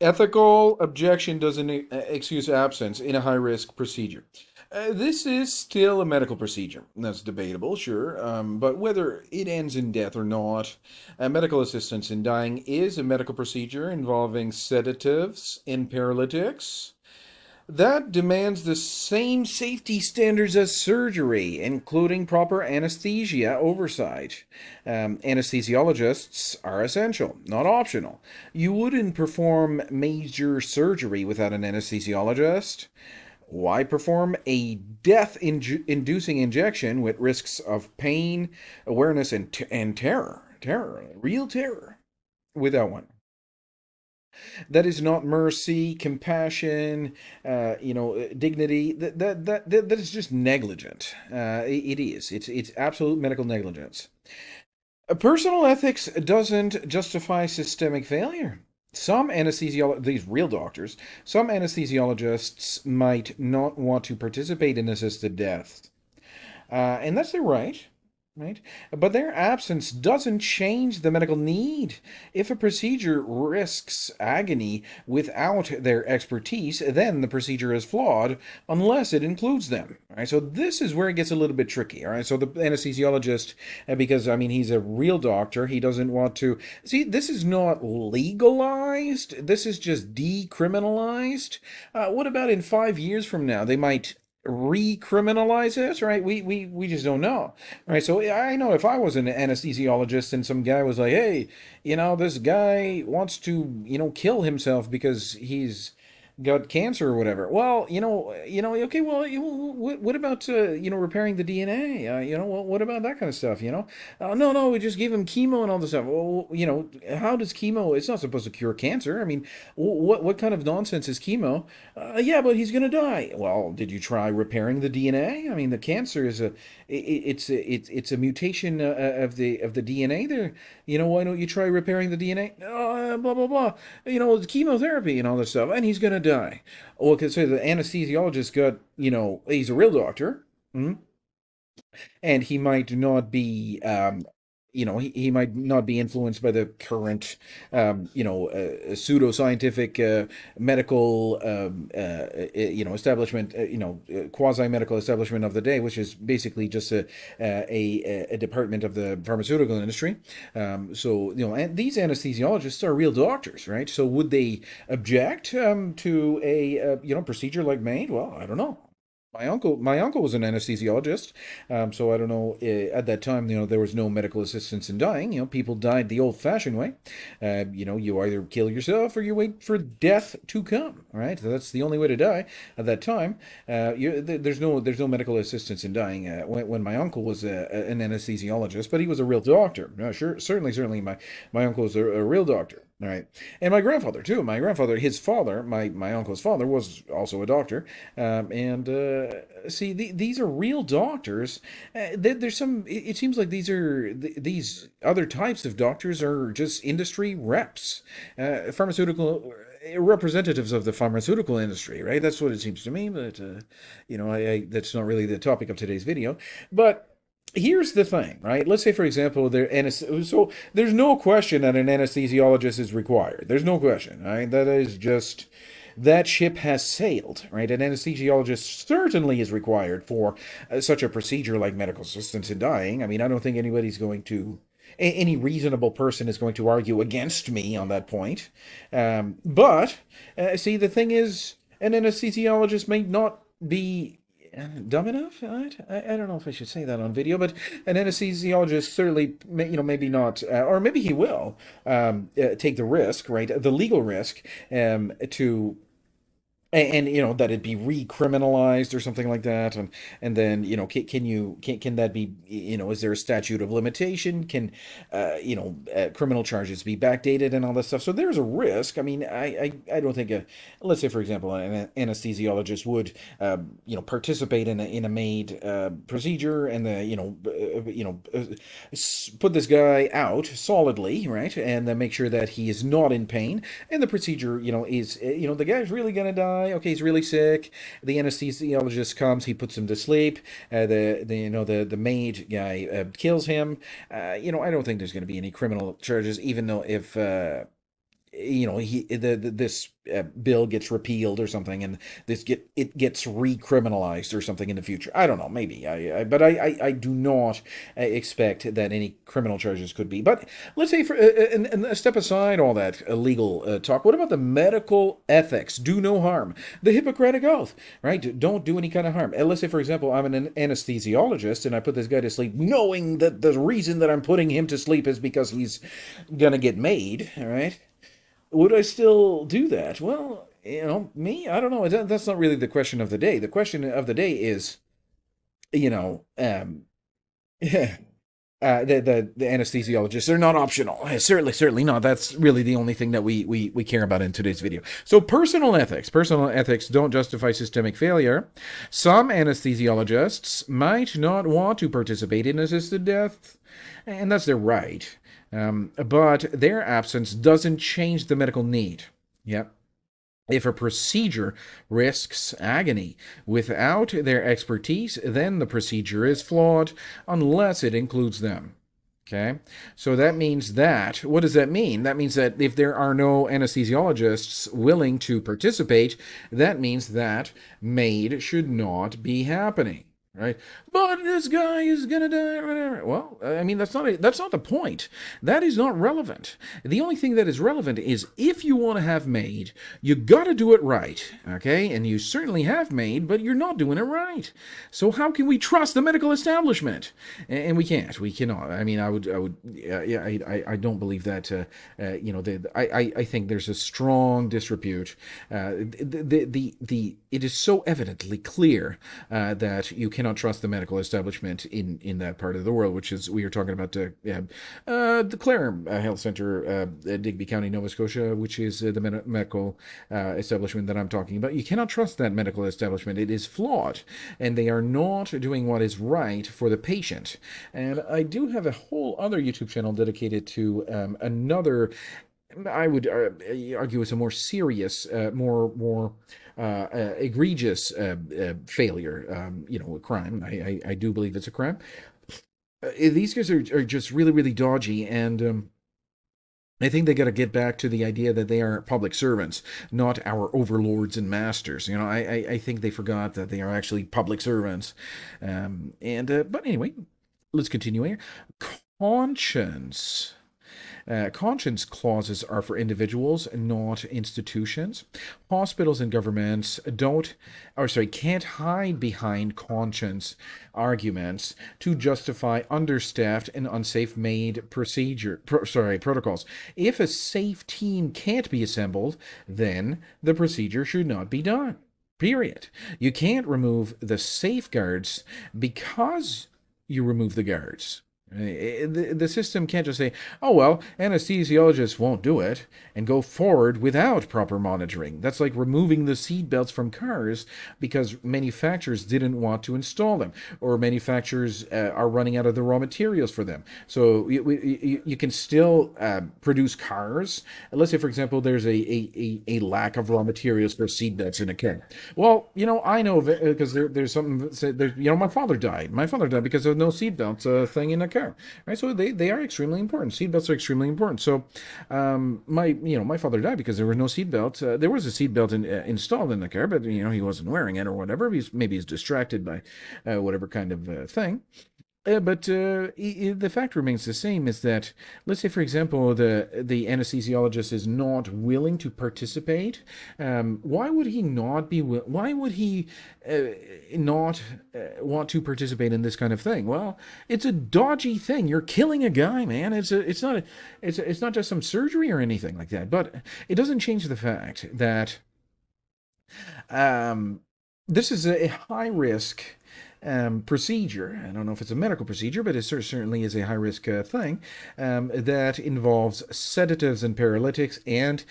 Ethical objection doesn't excuse absence in a high-risk procedure. This is still a medical procedure. That's debatable, sure, but whether it ends in death or not, medical assistance in dying is a medical procedure involving sedatives and paralytics that demands the same safety standards as surgery, including proper anesthesia oversight. Anesthesiologists are essential, not optional. You wouldn't perform major surgery without an anesthesiologist. Why perform a death inducing injection with risks of pain, awareness, and terror? Terror, real terror, without one. That is not mercy, compassion, dignity. That is just negligent. It is. It's absolute medical negligence. Personal ethics doesn't justify systemic failure. Some anesthesiologists, these real doctors, some anesthesiologists might not want to participate in assisted death, and that's their right, right? But their absence doesn't change the medical need. If a procedure risks agony without their expertise, then the procedure is flawed unless it includes them. All right, so this is where it gets a little bit tricky. All right, so the anesthesiologist, because I mean he's a real doctor, he doesn't want to see. This is not legalized. This is just decriminalized. What about in 5 years from now? They might recriminalize this, right? We just don't know, right? So I know if I was an anesthesiologist and some guy was like, hey, this guy wants to, kill himself because he's got cancer or whatever. Well, okay. Well, what about repairing the DNA? What about that kind of stuff? No, no, we just gave him chemo and all this stuff. Well, how does chemo? It's not supposed to cure cancer. I mean, what kind of nonsense is chemo? Yeah, but he's gonna die. Well, did you try repairing the DNA? I mean, the cancer is it's a mutation of the DNA there. Why don't you try repairing the DNA? Blah blah blah. It's chemotherapy and all this stuff, and he's gonna die. Well, because say the anesthesiologist got, he's a real doctor, mhm, and he might not be, he might not be influenced by the current, pseudoscientific medical, establishment, quasi-medical establishment of the day, which is basically just a department of the pharmaceutical industry. And these anesthesiologists are real doctors, right? So would they object to a, procedure like MAID? Well, I don't know. My uncle was an anesthesiologist, so I don't know. At that time, there was no medical assistance in dying. People died the old-fashioned way. You either kill yourself or you wait for death to come. All right, that's the only way to die at that time. There's no medical assistance in dying. When my uncle was an anesthesiologist, but he was a real doctor. Sure, certainly, my uncle was a real doctor. All right, and my grandfather too. My grandfather, his father, my uncle's father, was also a doctor. And see, these are real doctors. There's some. It seems like these other types of doctors are just industry reps, pharmaceutical representatives of the pharmaceutical industry, right? That's what it seems to me. But that's not really the topic of today's video. But here's the thing, right? Let's say, for example, so there's no question that an anesthesiologist is required. There's no question, right? That is just that ship has sailed, right? An anesthesiologist certainly is required for such a procedure like medical assistance in dying. I mean, I don't think anybody's going to. Any reasonable person is going to argue against me on that point. But see, the thing is, an anesthesiologist may not be dumb enough, right? I don't know if I should say that on video, but an anesthesiologist certainly, maybe not, or maybe he will take the risk, right? The legal risk to and that it be recriminalized or something like that, and then can that be, is there a statute of limitation? Can criminal charges be backdated and all that stuff? So there's a risk. I mean, I don't think let's say, for example, an anesthesiologist would participate in a MAID procedure, and put this guy out solidly, right, and then make sure that he is not in pain, and the procedure is the guy's really gonna die. Okay, he's really sick. The anesthesiologist comes, he puts him to sleep. The maid guy kills him. I don't think there's going to be any criminal charges, even though if this bill gets repealed or something, and it gets recriminalized or something in the future. I don't know, maybe. But I do not expect that any criminal charges could be. But let's say and step aside all that legal talk. What about the medical ethics? Do no harm. The Hippocratic Oath, right? Don't do any kind of harm. And let's say, for example, I'm an anesthesiologist and I put this guy to sleep, knowing that the reason that I'm putting him to sleep is because he's gonna get MAID. All right. Would I still do that? Well, me, I don't know. That's not really the question of the day. The question of the day is, you know, um, the anesthesiologists are not optional. Certainly not. That's really the only thing that we care about in today's video. So personal ethics don't justify systemic failure. Some anesthesiologists might not want to participate in assisted death, and that's their right. But their absence doesn't change the medical need. Yep. If a procedure risks agony without their expertise, then the procedure is flawed unless it includes them. Okay, so that means that, what does that mean? That means that if there are no anesthesiologists willing to participate, that means that MAID should not be happening. Right, but this guy is gonna die or whatever. Well, I mean, that's not the point. That is not relevant. The only thing that is relevant is if you want to have MAID, you gotta do it right, okay? And you certainly have MAID, but you're not doing it right. So how can we trust the medical establishment? And we can't. We cannot. I mean, I don't believe that. I think there's a strong disrepute. It is so evidently clear that you cannot trust the medical establishment in that part of the world, which is, we are talking about the Clare Health Center, Digby County, Nova Scotia, which is the medical establishment that I'm talking about. You cannot trust that medical establishment. It is flawed, and they are not doing what is right for the patient. And I do have a whole other YouTube channel dedicated to another, I would argue, is a more serious, more egregious failure, a crime. I do believe it's a crime. These guys are just really, really dodgy, and I think they got to get back to the idea that they are public servants, not our overlords and masters. I think they forgot that they are actually public servants. But anyway, let's continue here. Conscience. Conscience clauses are for individuals, not institutions. Hospitals and governments can't hide behind conscience arguments to justify understaffed and unsafe MAID protocols. If a safe team can't be assembled, then the procedure should not be done. Period. You can't remove the safeguards because you remove the guards. The system can't just say, oh, well, anesthesiologists won't do it, and go forward without proper monitoring. That's like removing the seat belts from cars because manufacturers didn't want to install them, or manufacturers are running out of the raw materials for them. So you can still produce cars. Let's say, for example, there's a lack of raw materials for seat belts in a car. Well, I know of it because there's something, my father died. My father died because of no seat belts thing in a car. Right, so they are extremely important. Seatbelts are extremely important. So, my father died because there were no seatbelts. There was a seatbelt installed in the car, but he wasn't wearing it or whatever. Maybe he's distracted by whatever kind of thing. But the fact remains the same, is that, let's say, for example, the anesthesiologist is not willing to participate. Why would he not be? Why would he not want to participate in this kind of thing? Well, it's a dodgy thing. You're killing a guy, man. It's not just some surgery or anything like that. But it doesn't change the fact that this is a high risk procedure. I don't know if it's a medical procedure, but it certainly is a high-risk thing that involves sedatives and paralytics, and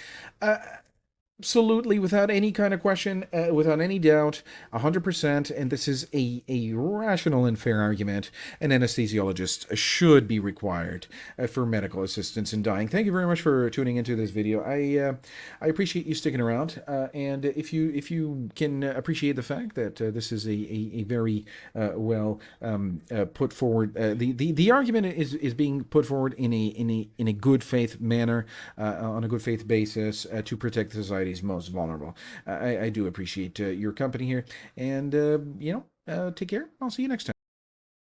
Absolutely, without any kind of question, without any doubt, 100%, and this is a rational and fair argument, an anesthesiologist should be required for medical assistance in dying. Thank you very much for tuning into this video. I appreciate you sticking around, and if you can appreciate the fact that this is a very well put forward, the argument is being put forward in a good faith manner, on a good faith basis, to protect society's most vulnerable. I do appreciate your company here, and take care. I'll see you next time.